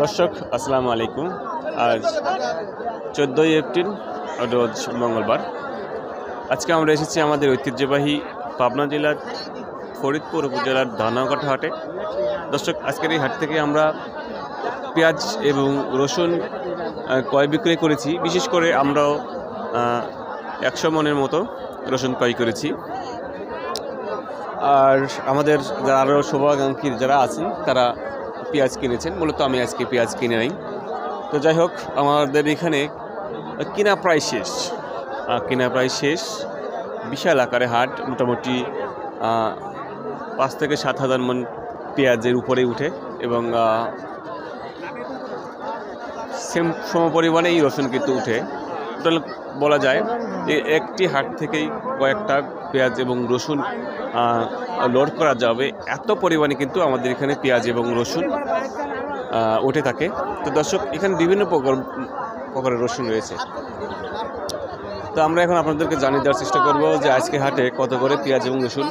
দর্শক আসসালামু আলাইকুম। আজ 14ই এপ্রিল রোজ মঙ্গলবার। আজকে আমরা এসেছি আমাদের ঐতিহ্যবাহী পাবনা জেলার ফরিদপুর উপজেলার ধানাঘাট হাটে। দর্শক আজকের এই হাট থেকে আমরা পেঁয়াজ এবং রসুন ক্রয় বিক্রয় করেছি। বিশেষ করে আমরাও 100 মনের মতো রসুন ক্রয় করেছি। আর আমাদের যারা আরও শুভাকাঙ্ক্ষী যারা আছেন তারা পেঁয়াজ কিনেছেন। মূলত আমি আজকে পেঁয়াজ কিনে নাই। তো যাই হোক, আমাদের এখানে কেনা প্রায় শেষ। বিশাল আকারে হাট, মোটামুটি 5 থেকে 7 হাজার মন পেঁয়াজের উপরে উঠে এবং সেম সম পরিমাণে এই রসুন কিন্তু উঠে। টোটাল বলা যায় যে একটি হাট থেকেই কয়েকটা পেঁয়াজ এবং রসুন লোড করা যাবে, এত পরিমাণে কিন্তু আমাদের এখানে পেঁয়াজ এবং রসুন উঠে থাকে। তো দর্শক, এখানে বিভিন্ন প্রকারের রসুন রয়েছে। তো আমরা এখন আপনাদেরকে জানিয়ে দেওয়ার চেষ্টা করব যে আজকে হাটে কত করে পেঁয়াজ এবং রসুন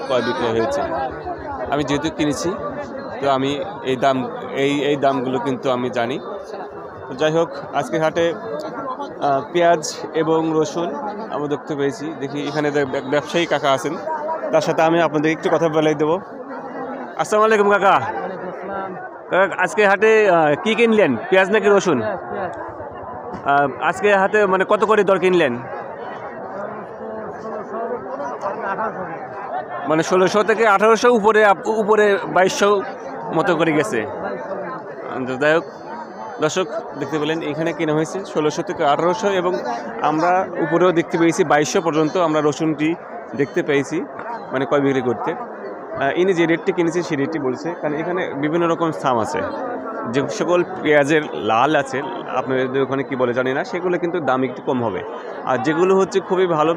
ক্রয় বিক্রয় হয়েছে। আমি যেহেতু কিনেছি, তো আমি এই দামগুলো কিন্তু আমি জানি। তো যাই হোক, আজকে হাটে পেঁয়াজ এবং রসুন আমরা দেখতে পেয়েছি। দেখি এখানে ব্যবসায়ী কাকা আছেন, তার সাথে আমি আপনাদের একটু কথা বলাই দেবো। আসসালামু আলাইকুম কাকা। আজকে হাটে কি কিনলেন, পেঁয়াজ নাকি রসুন? আজকে হাটে মানে কত করে দর কিনলেন? মানে 1600 থেকে 1800, উপরে 2200 মতো করে গেছে। যাই হোক দর্শক, দেখতে পেলেন এখানে কেনা হয়েছে 1600 থেকে 1800 এবং আমরা উপরেও দেখতে পেয়েছি 2200 পর্যন্ত আমরা রসুনটি দেখতে পেয়েছি, মানে ক্রয় বিক্রি করতে। ইনি যে রেটটি কিনেছে সেই রেটটি বলছে, কারণ এখানে বিভিন্ন রকম দাম আছে। যে সকল পেঁয়াজের লাল আছে, আপনাদের ওখানে কী বলে জানি না, সেগুলো কিন্তু দাম একটু কম হবে। আর যেগুলো হচ্ছে খুবই ভালো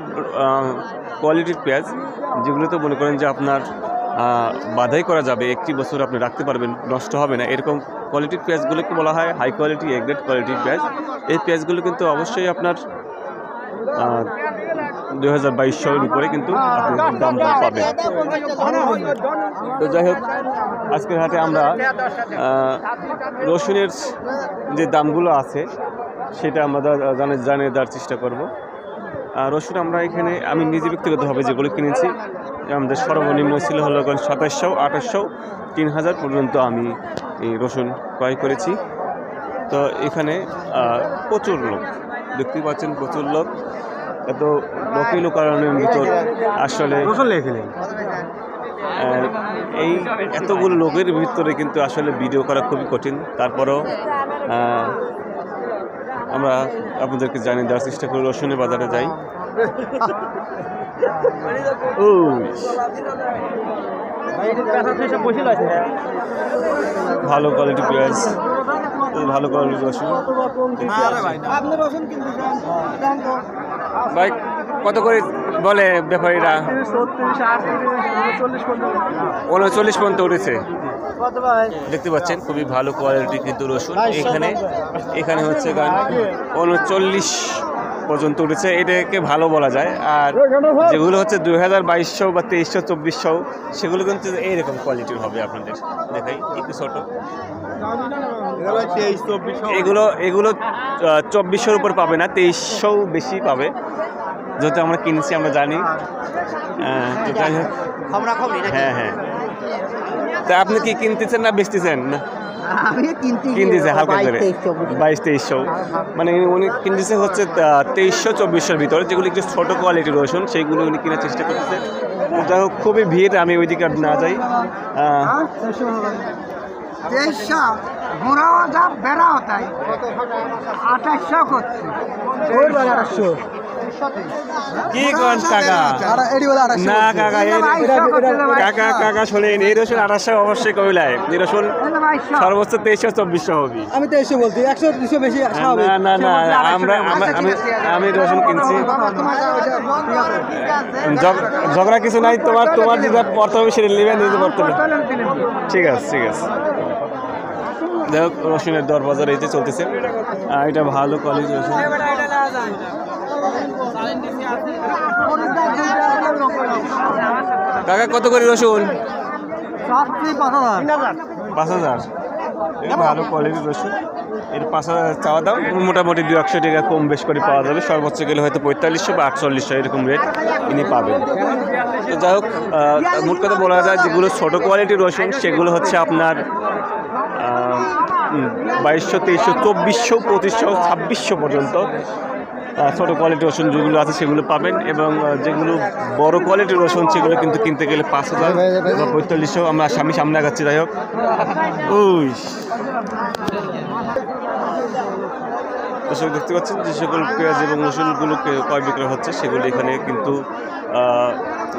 কোয়ালিটির পেঁয়াজ, যেগুলো তো মনে করেন যে আপনার বাধাই করা যাবে, 1 বছর আপনি রাখতে পারবেন, নষ্ট হবে না, এরকম কোয়ালিটির পেঁয়াজগুলোকে বলা হয় হাই কোয়ালিটি, এ গ্রেড কোয়ালিটির পেঁয়াজ। এই পেঁয়াজগুলো কিন্তু অবশ্যই আপনার 2200-এর উপরে কিন্তু আপনি দাম পাবেন। তো যাই হোক, আজকের হাটে আমরা রসুনের যে দামগুলো আছে সেটা আমরা জানিয়ে দেওয়ার চেষ্টা করব। রসুন আমরা এখানে আমি নিজে ব্যক্তিগতভাবে যেগুলো কিনেছি, আমাদের সর্বনিম্ন ছিল হলো 2700, 2800, 3000 পর্যন্ত আমি এই রসুন ক্রয় করেছি। তো এখানে প্রচুর লোক দেখতেই পাচ্ছেন, প্রচুর লোক। এত লোকের কারণের ভিতর আসলে এই এতগুলো লোকের ভিতরে কিন্তু আসলে ভিডিও করা খুবই কঠিন। তারপরেও আমরা আপনাদেরকে জানিয়ে দেওয়ার চেষ্টা করি। রসুনের বাজারে যাই। ভালো কোয়ালিটি পেঁয়াজ, ভালো কোয়ালিটি রসুন। ভাই কত করে বলে ব্যাপারীরা? 39 পর্যন্ত উঠেছে। দেখতে পাচ্ছেন খুবই ভালো কোয়ালিটি কিন্তু রসুন। এখানে হচ্ছে 39 পর্যন্ত উঠেছে, এটাকে ভালো বলা যায়। আর যেগুলো হচ্ছে 2200 বা 2300, 2400, সেগুলো কিন্তু এইরকম কোয়ালিটির হবে। আপনাদের দেখাই একটু ছোট, এগুলো 2400-র উপর পাবে না, 2300 বেশি পাবে, যেহেতু আমরা কিনেছি, আমরা জানি। তো যাই হোক, হ্যাঁ। তা আপনি কি কিনতেছেন না বেচতেছেন? না, কিনতেছে হালকা করে 2200-2300, মানে উনি কিনতেছে হচ্ছে 2300-2400-র ভিতরে, যেগুলো একটু ছোটো কোয়ালিটির রসুন, সেইগুলো উনি কেনার চেষ্টা করতেছে। যাই হোক, খুবই ভিড়, আমি ওইদিকে না যাই। 2300 ঘোড়াও যা বেড়াও তাই 2800 করছে। কি করেন কাকা? না কাকা শোনেন, এই রসুন 2800 অবশ্যই কমিলায়। এই রসুন সর্বোচ্চ 2300-2400 হবে। আমি 2300 বলছি, 100-200 বেশি। না আমি রসুন কিনছি, ঝগড়া কিছু নাই। তোমার যেটা পড়তে হবে সেটা নেবেন, পড়তে হবে। ঠিক আছে। যাই হোক, রসুনের দর বাজার এই যে চলতেছে। এটা ভালো কোয়ালিটি রসুন। কাকা কত করে রসুন? 5000। ভালো কোয়ালিটির রসুন। এর পাশে চাওয়া দাম মোটামুটি 200 টাকা কম বেশ করে পাওয়া যাবে, সর্বোচ্চ গেলে হয়তো 4500 বা 4800 এরকম রেট ইনি পাবেন। তো যাই হোক, মোট কথা বলা যায় যেগুলো ছোটো কোয়ালিটির রসুন সেগুলো হচ্ছে আপনার 2200, 2300, 2400, 2500, 2600 পর্যন্ত ছোটো কোয়ালিটির রসুন যেগুলো আছে সেগুলো পাবেন, এবং যেগুলো বড় কোয়ালিটির রসুন সেগুলো কিন্তু কিনতে গেলে 5000 বা 4500। আমরা সামনে আগাচ্ছি। যাই হোক, ওই দর্শক দেখতে পাচ্ছেন যে সকল পেঁয়াজ এবং রসুনগুলো ক্রয় বিক্রয় হচ্ছে সেগুলো এখানে কিন্তু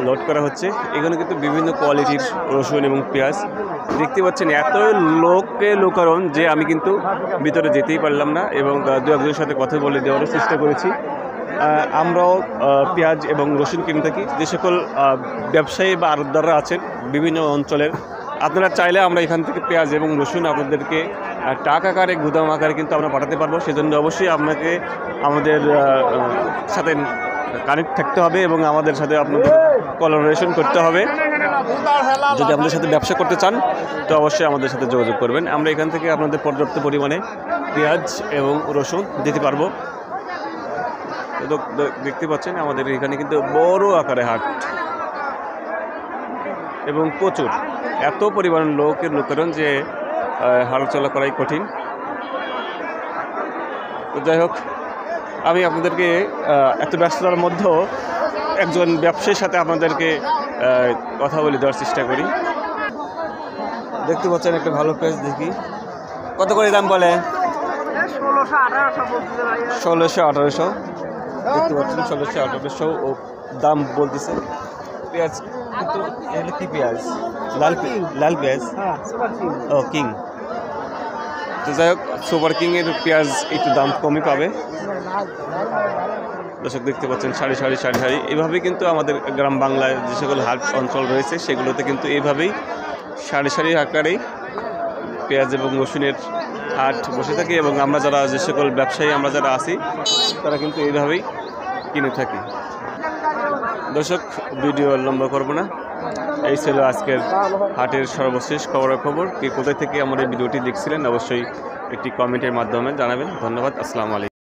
লোড করা হচ্ছে। এখানে কিন্তু বিভিন্ন কোয়ালিটির রসুন এবং পেঁয়াজ দেখতে পাচ্ছেন। এত লোকারণ যে আমি কিন্তু ভিতরে যেতেই পারলাম না, এবং দু একজনের সাথে কথা বলে দেওয়ারও চেষ্টা করেছি। আমরাও পেঁয়াজ এবং রসুন কিনে থাকি। যে সকল ব্যবসায়ী বা আড়তদাররা আছেন বিভিন্ন অঞ্চলের, আপনারা চাইলে আমরা এখান থেকে পেঁয়াজ এবং রসুন আপনাদেরকে টাকা আকারে, গুদাম আকারে কিন্তু আমরা পাঠাতে পারবো। সেজন্য অবশ্যই আপনাকে আমাদের সাথে কানেক্ট থাকতে হবে এবং আমাদের সাথে আপনাদের কোলাবোরেশন করতে হবে। যদি আমাদের সাথে ব্যবসা করতে চান তো অবশ্যই আমাদের সাথে যোগাযোগ করবেন। আমরা এখান থেকে আপনাদের পর্যাপ্ত পরিমাণে পেঁয়াজ এবং রসুন দিতে পারবো। তো দেখতে পাচ্ছেন আমাদের এখানে কিন্তু বড় আকারে হাট, এবং প্রচুর এত পরিমাণ লোকের যে হাঁটাচলা করাই কঠিন। তো যাই হোক, আমি আপনাদেরকে এত ব্যস্ততার মধ্যেও একজন ব্যবসায়ীর সাথে আপনাদেরকে কথা বলে দেওয়ার চেষ্টা করি। দেখতে পাচ্ছেন একটা ভালো পেঁয়াজ, দেখি কত করে দাম বলে। 1600-1800 দেখতে পাচ্ছেন, 1600-1800 ও দাম বলতেছে। পেঁয়াজ কিন্তু এগুলো কি পেঁয়াজ? লাল পেঁয়াজ, ও কিং। তো যাই হোক, সুপার কিংয়ের পেঁয়াজ একটু দাম কমই পাবে। দর্শক দেখতে পাচ্ছেন সারি এইভাবেই কিন্তু আমাদের গ্রাম বাংলায় যে সকল হাট অঞ্চল রয়েছে সেগুলোতে কিন্তু এইভাবেই সারি আকারেই পেঁয়াজ এবং রসুনের হাট বসে থাকে, এবং আমরা যারা যে সকল ব্যবসায়ী আমরা যারা আছি তারা কিন্তু এইভাবেই কিনে থাকি। দর্শক, ভিডিও লম্বা করবো না, এই ছিল আজকের হাটের সর্বশেষ খবর। কে কোথায় থেকে আমার এই ভিডিওটি দেখছিলেন অবশ্যই একটি কমেন্টের মাধ্যমে জানাবেন। ধন্যবাদ। আসসালামু আলাইকুম।